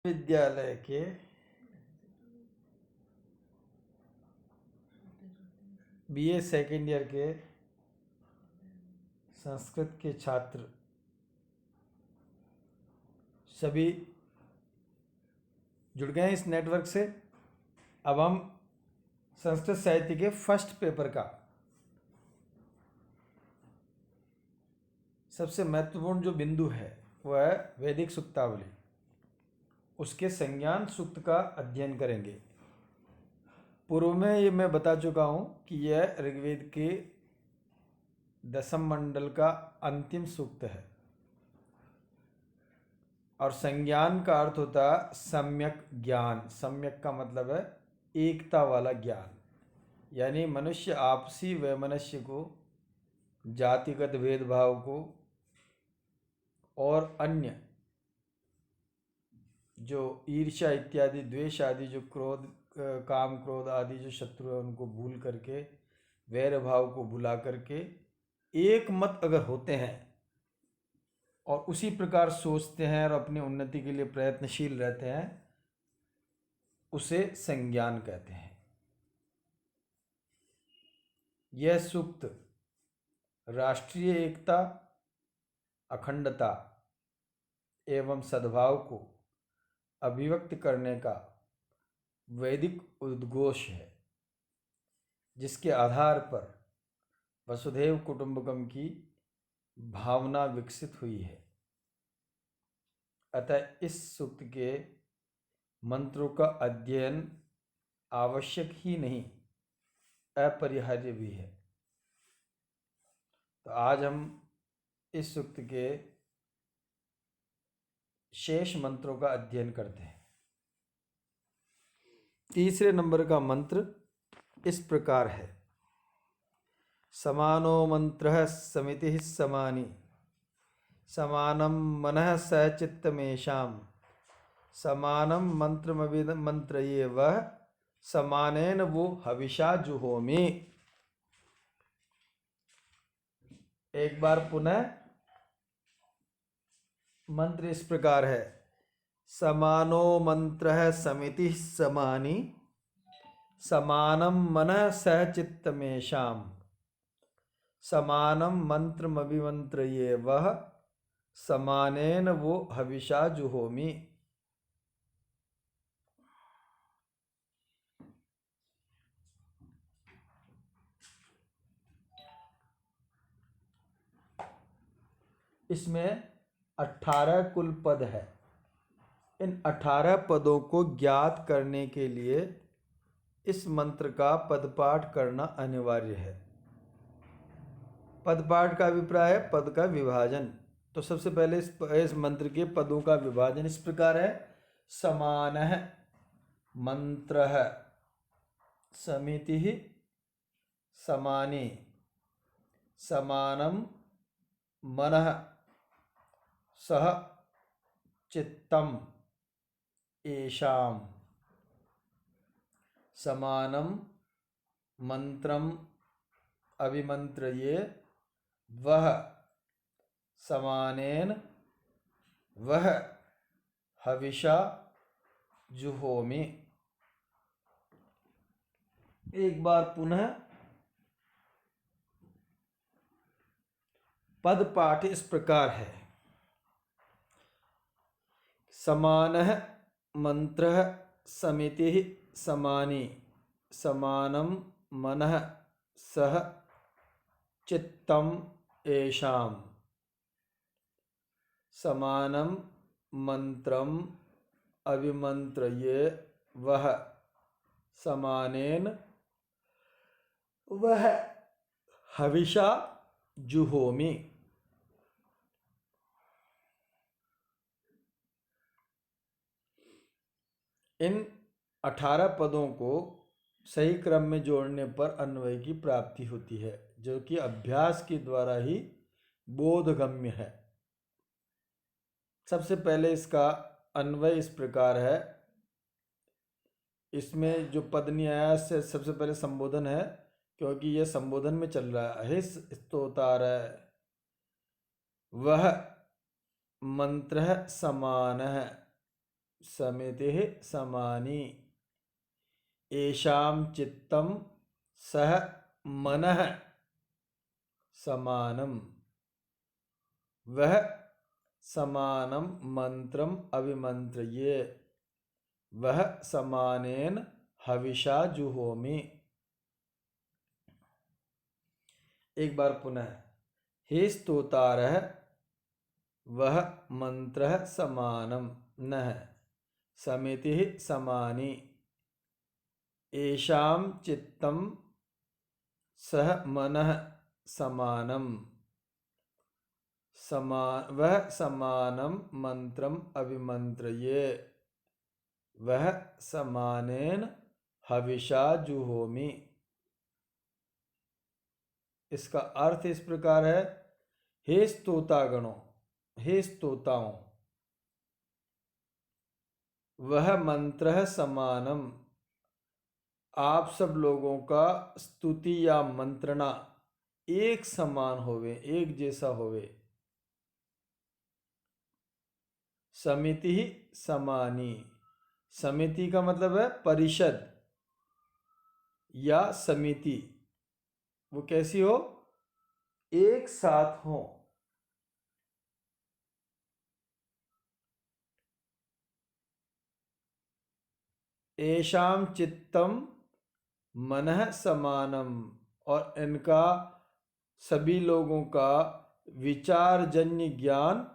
विद्यालय के BA second year के संस्कृत के छात्र सभी जुड़ गए हैं इस नेटवर्क से। अब हम संस्कृत साहित्य के फर्स्ट पेपर का सबसे महत्वपूर्ण जो बिंदु है वह है वैदिक सूक्तावली। उसके संज्ञान सूक्त का अध्ययन करेंगे। पूर्व में ये मैं बता चुका हूँ कि यह ऋग्वेद के दशम मंडल का अंतिम सूक्त है और संज्ञान का अर्थ होता है सम्यक ज्ञान। सम्यक का मतलब है एकता वाला ज्ञान, यानी मनुष्य आपसी वैमनस्य को, जातिगत भेदभाव को और अन्य जो ईर्ष्या इत्यादि, द्वेष आदि, जो क्रोध, काम क्रोध आदि जो शत्रु है उनको भूल करके, वैर भाव को भुला करके एक मत अगर होते हैं और उसी प्रकार सोचते हैं और अपनी उन्नति के लिए प्रयत्नशील रहते हैं, उसे संज्ञान कहते हैं। यह सूक्त राष्ट्रीय एकता, अखंडता एवं सद्भाव को अभिव्यक्त करने का वैदिक उद्घोष है, जिसके आधार पर वसुधैव कुटुंबकम की भावना विकसित हुई है। अतः इस सूक्त के मंत्रों का अध्ययन आवश्यक ही नहीं, अपरिहार्य भी है। तो आज हम इस सूक्त के शेष मंत्रों का अध्ययन करते हैं। तीसरे नंबर का मंत्र इस प्रकार है: समानो मंत्रः समितिः समानी, समानं मनः स चित्तमेषां, समानं मंत्रमभिमंत्रये वः, समानेन वो हविषा जुहोमि। एक बार पुनः मंत्र इस प्रकार है: समानो मंत्रः समितिः समानी, समानं मनः सह चित्तमेषां, समानं मंत्रमभिमंत्रये वः, समानेन वो हविषा जुहोमि। इसमें 18 कुल पद है। इन 18 पदों को ज्ञात करने के लिए इस मंत्र का पदपाठ करना अनिवार्य है। पदपाठ का अभिप्राय है पद का विभाजन। तो सबसे पहले इस मंत्र के पदों का विभाजन इस प्रकार है: समानः मंत्रः, समितिः समानी, समानं मनः सह चित्तम येषां, समानं मंत्रम अभिमंत्रये वः, समानेन वह हविषा जुहोमि। एक बार पुनः पद पाठ इस प्रकार है: समानः मंत्रः समितिः समानी, समानं मनः सह चित्तम येषां, समानं मंत्रम अभिमंत्रये वः, समानेन वह हविषा जुहोमि। इन 18 पदों को सही क्रम में जोड़ने पर अन्वय की प्राप्ति होती है, जो कि अभ्यास के द्वारा ही बोधगम्य है। सबसे पहले इसका अन्वय इस प्रकार है। इसमें जो पद नहीं आया से सबसे पहले संबोधन है, क्योंकि यह संबोधन में चल रहा है। स्तोतार वह मंत्र समान है, समितिः समानी। येषां चित्तं सह मनः समानम। वह समानम मंत्रम अभिमंत्रये। वह समानेन हविषा जुहोमि। एक बार पुनः। हे स्तोतारः वह मंत्रः समानम नः समितिः समानी। येषां चित्तं सह मनः समानम। वह समानम मंत्रम अभिमंत्रये। वह समानेन हविषा जुहोमि। इसका अर्थ इस प्रकार है, हे स्तोतागणों, हे स्तोताओं, वह मंत्र समानम, आप सब लोगों का स्तुति या मंत्रणा एक समान होवे, एक जैसा होवे। समिति ही समानी। समिति का मतलब है परिषद या समिति। वो कैसी हो? एक साथ हो। येषां चित्तम मनः समानम, और इनका सभी लोगों का विचारजन्य ज्ञान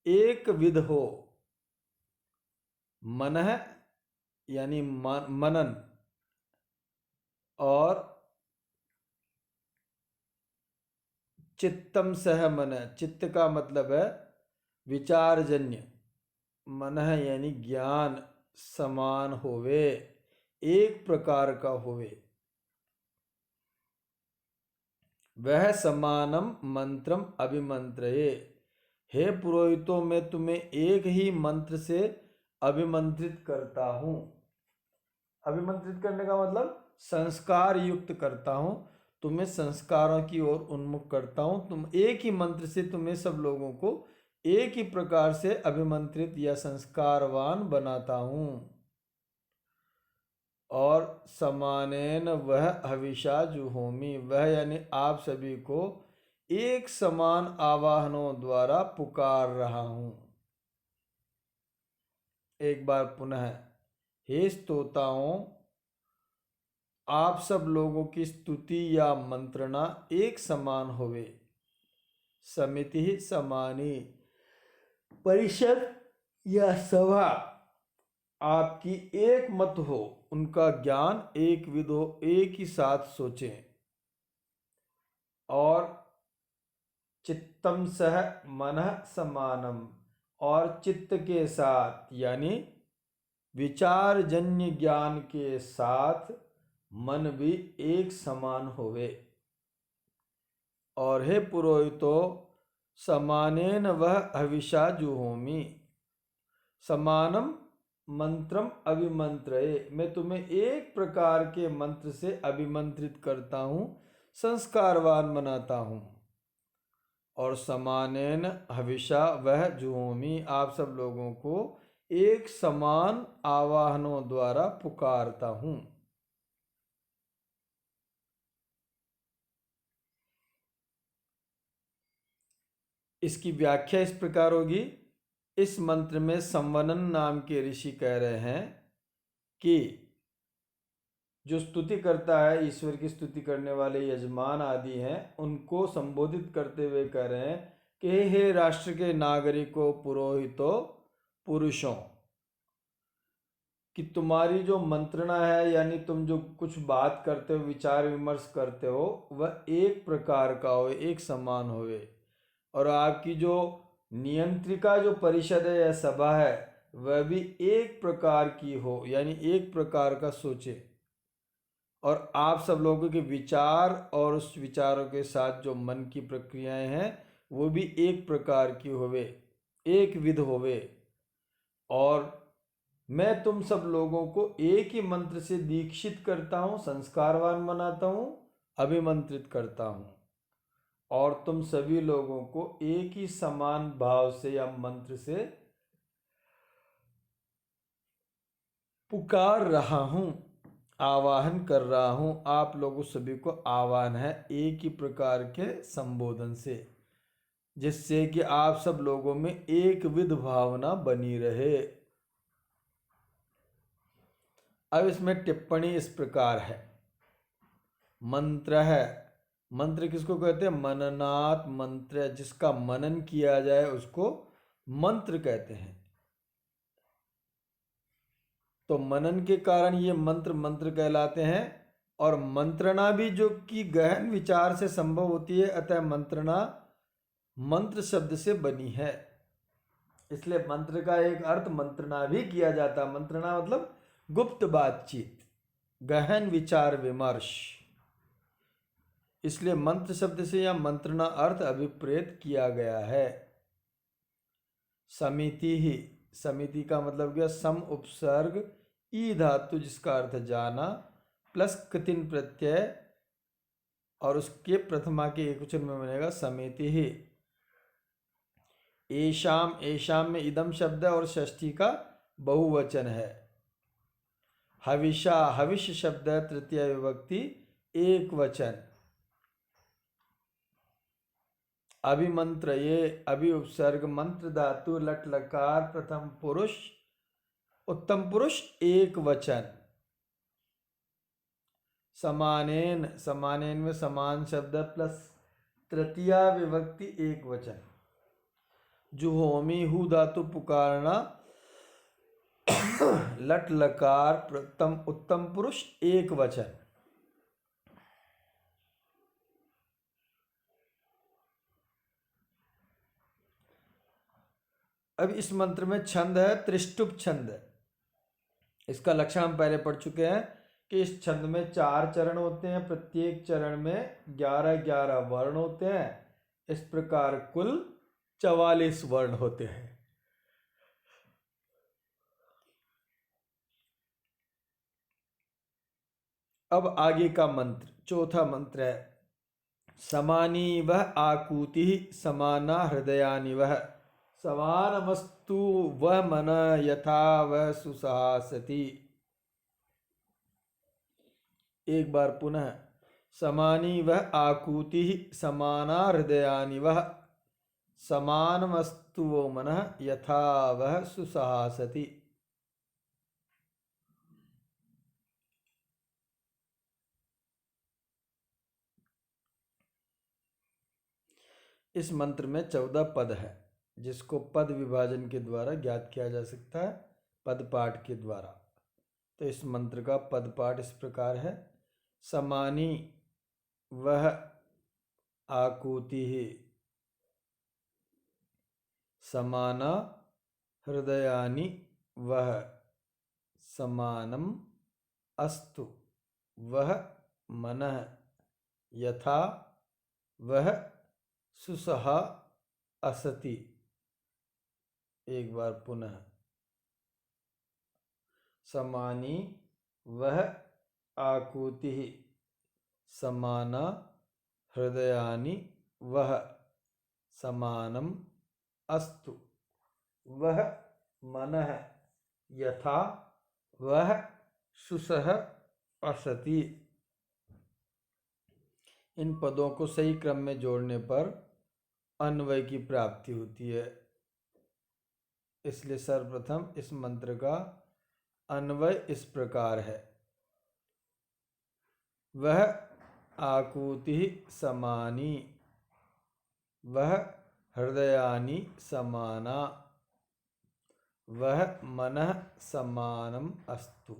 एक विध हो। मनः यानी मनन, और चित्तम सह मन, चित्त का मतलब है विचारजन्य, मनः यानी ज्ञान समान होवे, एक प्रकार का होवे। वह समानम मंत्रम अभिमंत्रये। हे पुरोहितों, मैं तुम्हें एक ही मंत्र से अभिमंत्रित करता हूँ। अभिमंत्रित करने का मतलब संस्कार युक्त करता हूँ, तुम्हें संस्कारों की ओर उन्मुख करता हूँ। तुम एक ही मंत्र से तुम्हें सब लोगों को एक ही प्रकार से अभिमंत्रित या संस्कारवान बनाता हूँ। और समानेन वह हविषा जुहोमि, वह यानी आप सभी को एक समान आवाहनों द्वारा पुकार रहा हूँ। एक बार पुनः। हे स्तोताओं, आप सब लोगों की स्तुति या मंत्रणा एक समान होवे। समिति समानी, परिषद या सभा आपकी एक मत हो, उनका ज्ञान एक विध हो, एक ही साथ सोचें। और चित्तम सह मनः समानम, और चित्त के साथ यानी विचारजन्य ज्ञान के साथ मन भी एक समान होवे। और हे पुरोहितो, समानेन वह हविषा जुहोमि। समानम मंत्रम अभिमंत्रये, मैं तुम्हें एक प्रकार के मंत्र से अभिमंत्रित करता हूँ, संस्कारवान बनाता हूँ। और समानेन हविषा वह जुहोमि, आप सब लोगों को एक समान आवाहनों द्वारा पुकारता हूँ। इसकी व्याख्या इस प्रकार होगी। इस मंत्र में संवनन नाम के ऋषि कह रहे हैं कि जो स्तुति करता है, ईश्वर की स्तुति करने वाले यजमान आदि हैं, उनको संबोधित करते हुए कह रहे हैं कि हे राष्ट्र के नागरिकों, पुरोहितों, पुरुषों, कि तुम्हारी जो मंत्रणा है, यानी तुम जो कुछ बात करते हो, विचार विमर्श करते हो, वह एक प्रकार का हो, एक समान होवे। और आपकी जो नियंत्रिका जो परिषद है या सभा है, वह भी एक प्रकार की हो, यानी एक प्रकार का सोचे। और आप सब लोगों के विचार और उस विचारों के साथ जो मन की प्रक्रियाएं हैं, वो भी एक प्रकार की होवे, एक विध होवे। और मैं तुम सब लोगों को एक ही मंत्र से दीक्षित करता हूँ, संस्कारवान बनाता हूँ, अभिमंत्रित करता हूँ। और तुम सभी लोगों को एक ही समान भाव से या मंत्र से पुकार रहा हूँ, आवाहन कर रहा हूँ, आप लोगों सभी को आह्वान है एक ही प्रकार के संबोधन से, जिससे कि आप सब लोगों में एक विध भावना बनी रहे। अब इसमें टिप्पणी इस प्रकार है। मंत्र है, मंत्र किसको कहते हैं? मननात् मंत्र, जिसका मनन किया जाए उसको मंत्र कहते हैं। तो मनन के कारण ये मंत्र मंत्र कहलाते हैं। और मंत्रणा भी जो कि गहन विचार से संभव होती है, अतः मंत्रणा मंत्र शब्द से बनी है। इसलिए मंत्र का एक अर्थ मंत्रणा भी किया जाता है। मंत्रणा मतलब गुप्त बातचीत, गहन विचार विमर्श। इसलिए मंत्र शब्द से या मंत्रणा अर्थ अभिप्रेत किया गया है। समिति ही, समिति का मतलब क्या? सम उपसर्ग ई धातु जिसका अर्थ जाना प्लस कृतिन प्रत्यय और उसके प्रथमा के एकवचन में बनेगा समिति ही। एशाम, एशाम में इदम शब्द है और षष्ठी का बहुवचन है। हविषा, हविष्य शब्द है तृतीय विभक्ति एक वचन। अभिमंत्र, ये अभि उपसर्ग मंत्र धातु लट लकार प्रथम पुरुष उत्तम पुरुष एक वचन। समानेन, समानेन में समान शब्द प्लस तृतीय विभक्ति एक वचन। जुहोमी, हु धातु पुकारना लट लकार प्रथम उत्तम पुरुष एक वचन। अब इस मंत्र में छंद है त्रिष्टुप छंद। इसका लक्षण हम पहले पढ़ चुके हैं कि इस छंद में 4 चरण होते हैं, प्रत्येक चरण में 11-11 वर्ण होते हैं। इस प्रकार कुल 44 वर्ण होते हैं। अब आगे का मंत्र, चौथा मंत्र है समानी वह आकूति समाना हृदयानि वह समानमस्तु वह मन यथा वह सुसहासति। एक बार पुनः, समानी वह आकूति समाना हृदयानि वह समानमस्तु वो मन यथा वह सुसहासति। इस मंत्र में 14 पद है, जिसको पद विभाजन के द्वारा ज्ञात किया जा सकता है, पद पाठ के द्वारा। तो इस मंत्र का पद पाठ इस प्रकार है। समानी वह आकूति समाना हृदयानि वह समानम अस्तु वह मनः यथा वह सुसह असति। एक बार पुनः, समानी वह आकूति समाना हृदयानि वह समानम अस्तु वह मनः यथा वह सुसह असति। इन पदों को सही क्रम में जोड़ने पर अन्वय की प्राप्ति होती है। इसलिए सर्वप्रथम इस मंत्र का अन्वय इस प्रकार है। वह आकूति समानी वह हृदयानि समाना वह मनः समानम अस्तु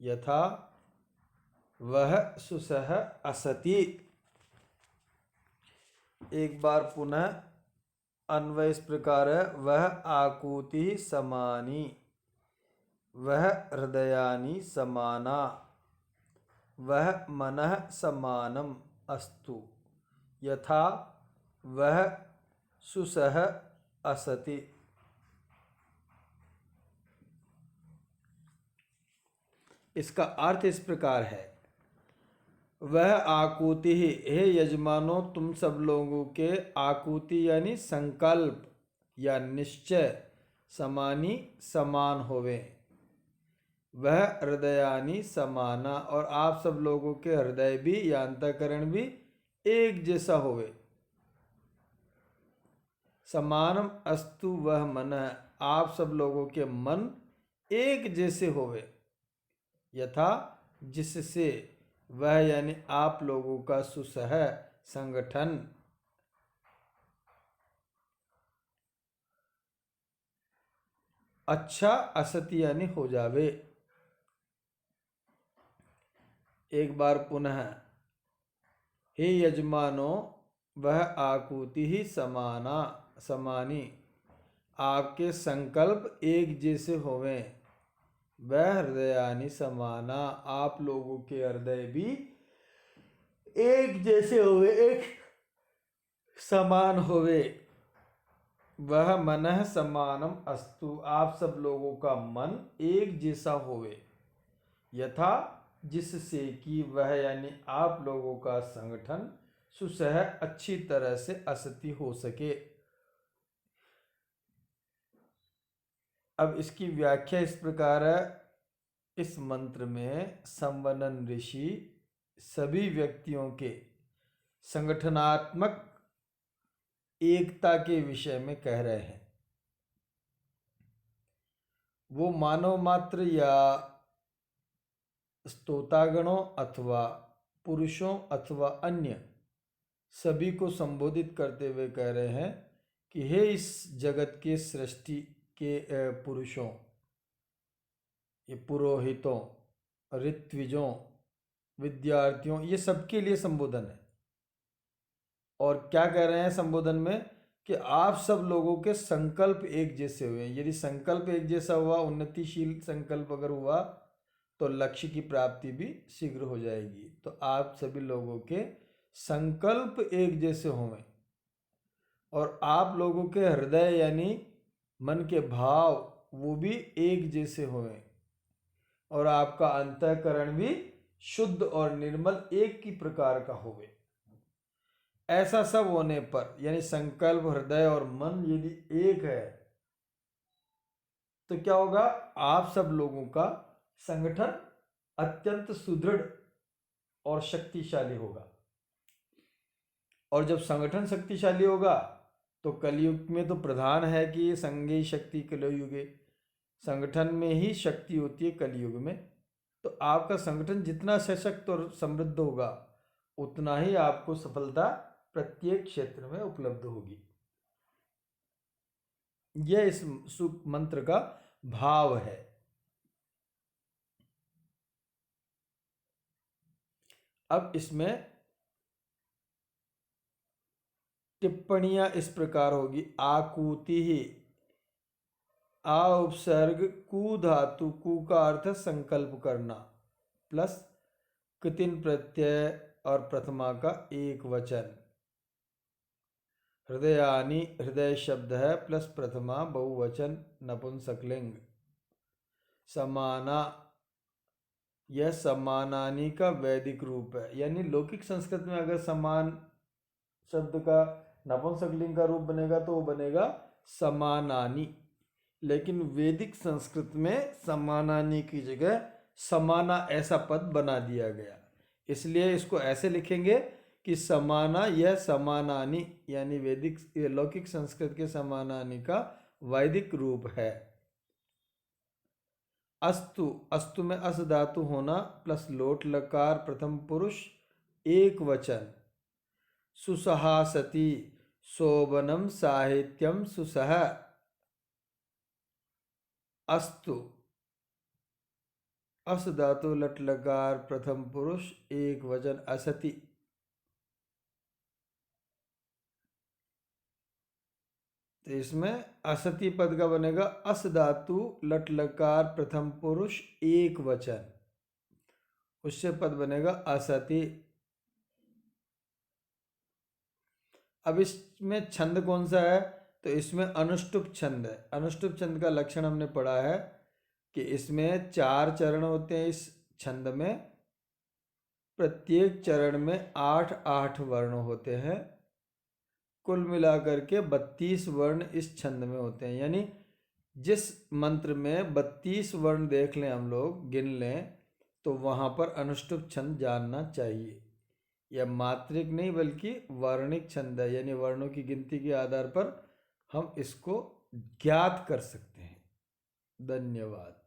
यथा वह सुसह असति। एक बार पुनः अन्वय इस प्रकार है। वह आकूति समानी वह हृदयानि समाना वह मनः समानम अस्तु यथा वह सुसह असति। इसका अर्थ इस प्रकार है। वह आकूति, हे यजमानों तुम सब लोगों के आकूति यानी संकल्प या निश्चय समानी समान होवे। वह हृदयानि समाना, और आप सब लोगों के हृदय भी या अंतःकरण भी एक जैसा होवे। समानम अस्तु वह मन, आप सब लोगों के मन एक जैसे होवे। यथा जिससे, वह यानी आप लोगों का सुसह संगठन अच्छा असति यानी हो जावे। एक बार पुनः, हे यजमानो वह आकुति ही समानी, आपके संकल्प एक जैसे होवे। वह हृदयानि समाना, आप लोगों के हृदय भी एक जैसे होवे, एक समान होवे। वह मनः समानम अस्तु, आप सब लोगों का मन एक जैसा होवे। यथा जिससे कि, वह यानी आप लोगों का संगठन सुसह अच्छी तरह से असति हो सके। अब इसकी व्याख्या इस प्रकार है। इस मंत्र में संवनन ऋषि सभी व्यक्तियों के संगठनात्मक एकता के विषय में कह रहे हैं। वो मानव मात्र या स्तोतागणों अथवा पुरुषों अथवा अन्य सभी को संबोधित करते हुए कह रहे हैं कि हे इस जगत के सृष्टि के पुरुषों, ये पुरोहितों, ऋत्विजों, विद्यार्थियों, ये सबके लिए संबोधन है। और क्या कह रहे हैं संबोधन में कि आप सब लोगों के संकल्प एक जैसे हुए। यदि संकल्प एक जैसा हुआ, उन्नतिशील संकल्प अगर हुआ, तो लक्ष्य की प्राप्ति भी शीघ्र हो जाएगी। तो आप सभी लोगों के संकल्प एक जैसे होंगे, और आप लोगों के हृदय यानी मन के भाव वो भी एक जैसे होंगे, और आपका अंतःकरण भी शुद्ध और निर्मल एक ही प्रकार का होवे। ऐसा सब होने पर, यानी संकल्प, हृदय और मन यदि एक है, तो क्या होगा? आप सब लोगों का संगठन अत्यंत सुदृढ़ और शक्तिशाली होगा। और जब संगठन शक्तिशाली होगा, तो कलयुग में तो प्रधान है कि संगे शक्ति कलयुगे, संगठन में ही शक्ति होती है कलयुग में। तो आपका संगठन जितना सशक्त और समृद्ध होगा, उतना ही आपको सफलता प्रत्येक क्षेत्र में उपलब्ध होगी। यह इस मंत्र का भाव है। अब इसमें टिप्पणियां इस प्रकार होगी। आकुति ही, आ उपसर्ग कु धातु, कु का अर्थ संकल्प करना, प्लस कृतिन प्रत्यय और प्रथमा का एक वचन। हृदयानि, हृदय शब्द है, प्लस प्रथमा बहुवचन नपुंसकलिंग। समाना, यह समानानि का वैदिक रूप है। यानी लौकिक संस्कृत में अगर समान शब्द का नपुंसकलिंग का रूप बनेगा तो वो बनेगा समानानि, लेकिन वैदिक संस्कृत में समानानि की जगह समाना ऐसा पद बना दिया गया। इसलिए इसको ऐसे लिखेंगे कि समाना, यह समानानि, यानी वैदिक लौकिक संस्कृत के समानानि का वैदिक रूप है। अस्तु, अस्तु में अस धातु होना, प्लस लोट लकार प्रथम पुरुष एक वचन। सुसहासति, शोभनम साहित्यम सुसह। अस्तु, अस धातु लट लकार प्रथम पुरुष एक वचन असति। तो इसमें असति पद का बनेगा अस धातु लट लकार प्रथम पुरुष एक वचन, उससे पद बनेगा असति। अब इसमें छंद कौन सा है? तो इसमें अनुष्टुप छंद है। अनुष्टुप छंद का लक्षण हमने पढ़ा है कि इसमें 4 चरण होते हैं। इस छंद में प्रत्येक चरण में 8-8 वर्ण होते हैं। कुल मिलाकर के 32 वर्ण इस छंद में होते हैं। यानी जिस मंत्र में 32 वर्ण देख लें, हम लोग गिन लें, तो वहाँ पर अनुष्टुप छंद जानना चाहिए। यह मात्रिक नहीं बल्कि वर्णिक छंद है, यानी वर्णों की गिनती के आधार पर हम इसको ज्ञात कर सकते हैं। धन्यवाद।